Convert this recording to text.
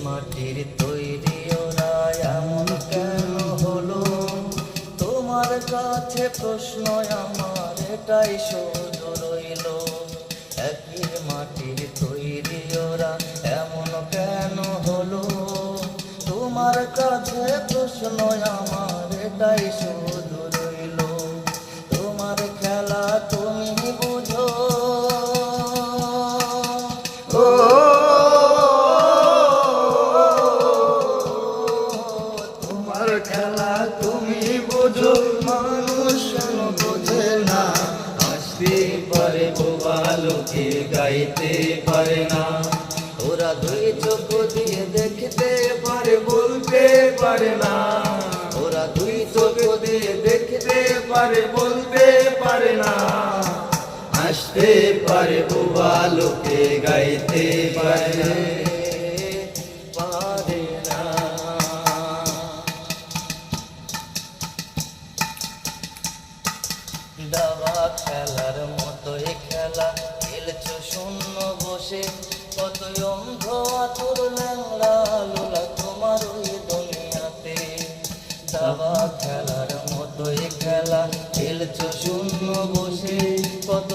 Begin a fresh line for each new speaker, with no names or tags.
মাটির তৈরি ওরা এমন কেন হলো? তোমার কাছে প্রশ্ন আমার এটাই শুধু রইল। একই মাটির তৈরি ওরা এমন কেন হলো? তোমার কাছে প্রশ্ন আমার এটাই শুধু রইল। তোমার খেলা তুমি বুঝো, ও তোমার খেলা তুমি বুঝো, মানুষ কেন বোঝে না? হাসতে পারে বোবা লোকে, গাইতে পারে না। ওরা দুই চোখ দিয়ে দেখতে পারে, বলতে পারে না। ওরা দুই চোখ দিয়ে দেখতে পারে, বলতে পারে না। হাসতে পারে বোবা লোকে, গাইতে পারে না। দাবা খেলার মতোই খেলা খেলছো শূন্য বসে, কত অন্ধ আতুর ল্যাংড়া লোলা তোমার ওই দুনিয়াতে। দাবা খেলার মতোই খেলা খেলছো শূন্য বসে, কত